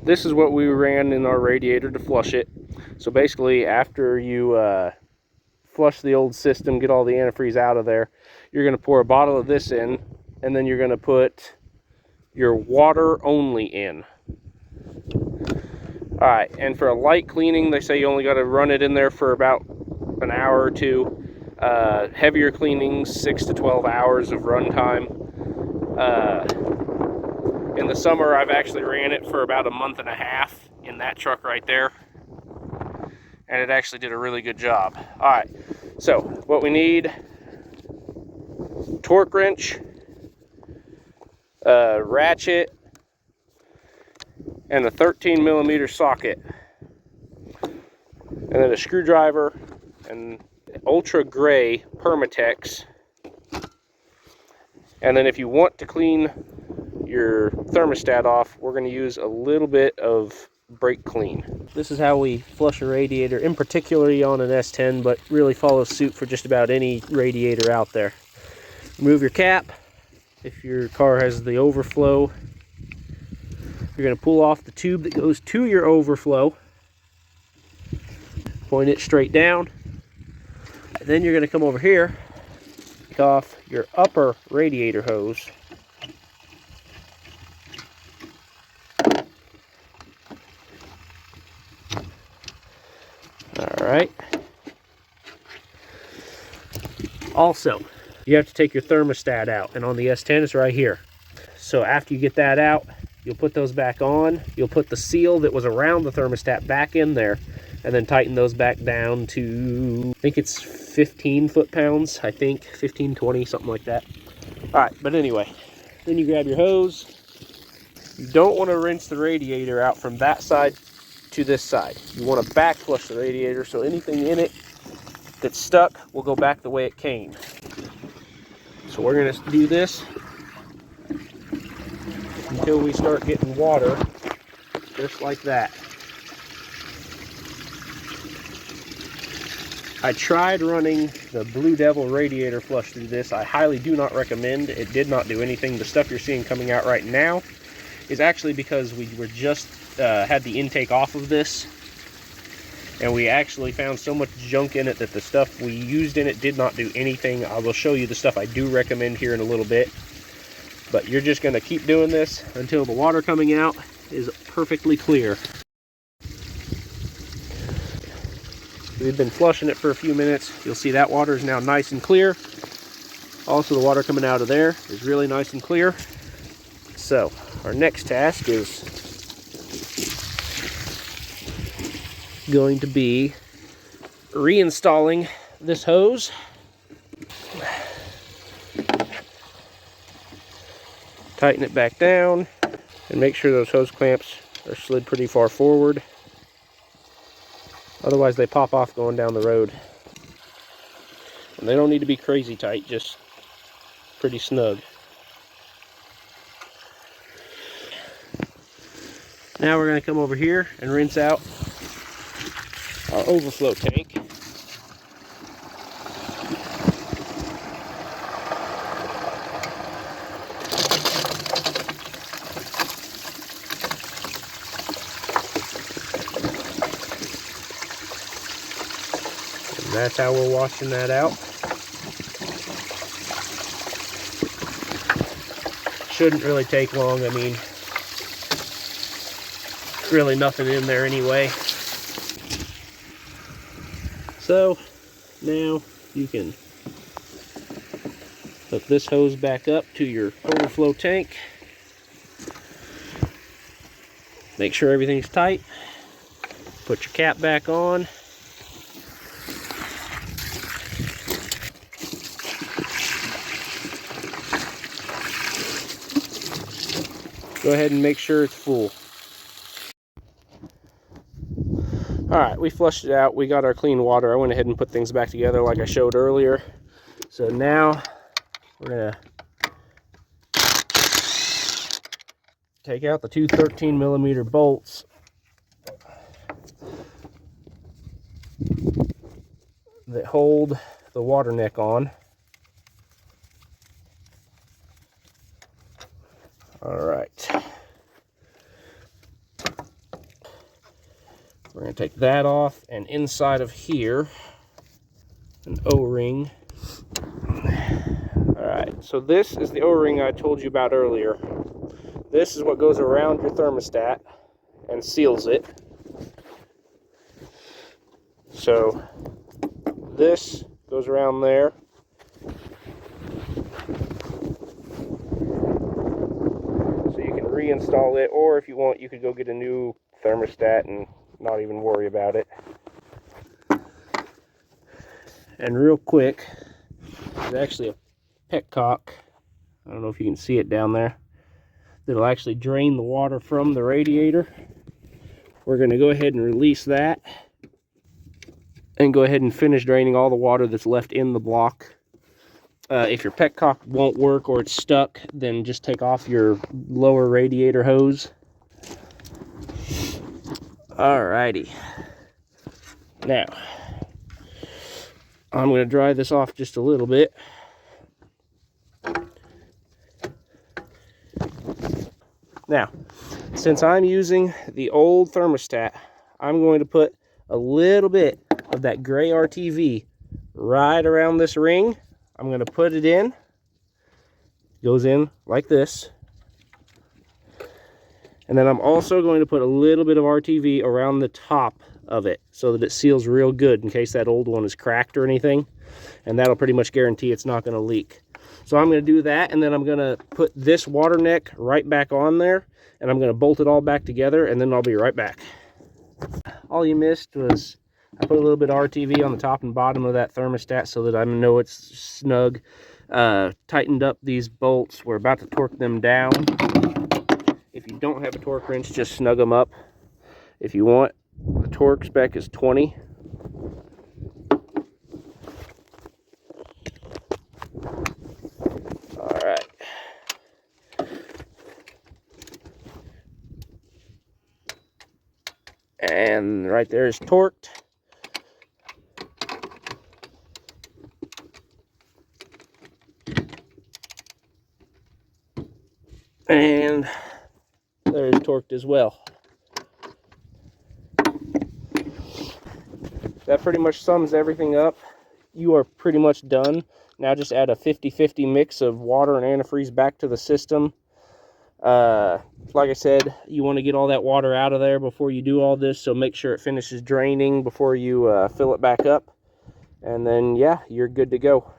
this is what we ran in our radiator to flush it. So basically, after you flush the old system, get all the antifreeze out of there, you're going to pour a bottle of this in, and then you're going to put your water only in. Alright, and for a light cleaning, they say you only got to run it in there for about an hour or two. Heavier cleanings, 6 to 12 hours of run time. In the summer, I've actually ran it for about a month and a half in that truck right there, and it actually did a really good job. Alright, so what we need: torque wrench, ratchet, and a 13mm socket, and then a screwdriver and ultra gray Permatex. And then if you want to clean your thermostat off, we're going to use a little bit of brake clean. This is how we flush a radiator, in particularly on an S10, but really follows suit for just about any radiator out there. Remove your cap. If your car has the overflow, you're going to pull off the tube that goes to your overflow, point it straight down, and then you're going to come over here, take off your upper radiator hose. Alright. Also, you have to take your thermostat out, and on the S10 it's right here. So after you get that out, you'll put those back on. You'll put the seal that was around the thermostat back in there, and then tighten those back down to, I think it's 15 foot-pounds, I think, 15, 20, something like that. Alright, but anyway, then you grab your hose. You don't want to rinse the radiator out from that side to this side. You want to back flush the radiator so anything in it that's stuck will go back the way it came. So we're going to do this until we start getting water, just like that. I tried running the Blue Devil radiator flush through this. I highly do not recommend. It did not do anything. The stuff you're seeing coming out right now is actually because we were just had the intake off of this, and we actually found so much junk in it that the stuff we used in it did not do anything. I will show you the stuff I do recommend here in a little bit, but you're just going to keep doing this until the water coming out is perfectly clear. We've been flushing it for a few minutes. You'll see that water is now nice and clear. Also, the water coming out of there is really nice and clear. So our next task is going to be reinstalling this hose. Tighten it back down and make sure those hose clamps are slid pretty far forward. Otherwise they pop off going down the road. And they don't need to be crazy tight, just pretty snug. Now we're going to come over here and rinse out our overflow tank. And that's how we're washing that out. Shouldn't really take long. I mean, really nothing in there anyway. So now you can hook this hose back up to your overflow tank. Make sure everything's tight. Put your cap back on. Go ahead and make sure it's full. Alright, we flushed it out. We got our clean water. I went ahead and put things back together like I showed earlier. So now we're going to take out the two 13mm bolts that hold the water neck on. Alright. We're going to take that off, and inside of here, an O-ring. Alright, so this is the O-ring I told you about earlier. This is what goes around your thermostat and seals it. So this goes around there. So you can reinstall it, or if you want, you could go get a new thermostat and not even worry about it. And real quick, there's actually a petcock. I don't know if you can see it down there. That'll actually drain the water from the radiator. We're going to go ahead and release that and go ahead and finish draining all the water that's left in the block. If your petcock won't work or it's stuck, then just take off your lower radiator hose. Alrighty. Now, I'm going to dry this off just a little bit. Now, since I'm using the old thermostat, I'm going to put a little bit of that gray RTV right around this ring. I'm going to put it in. It goes in like this. And then I'm also going to put a little bit of RTV around the top of it so that it seals real good in case that old one is cracked or anything. And that'll pretty much guarantee it's not going to leak. So I'm going to do that, and then I'm going to put this water neck right back on there, and I'm going to bolt it all back together, and then I'll be right back. All you missed was I put a little bit of RTV on the top and bottom of that thermostat so that I know it's snug. Tightened up these bolts. We're about to torque them down. If you don't have a torque wrench, just snug them up. If you want, the torque spec is 20. Alright. And right there is torqued. And there is torqued as well. That pretty much sums everything up. You are pretty much done. Now just add a 50-50 mix of water and antifreeze back to the system. Like I said, you want to get all that water out of there before you do all this, so make sure it finishes draining before you fill it back up. And then, yeah, you're good to go.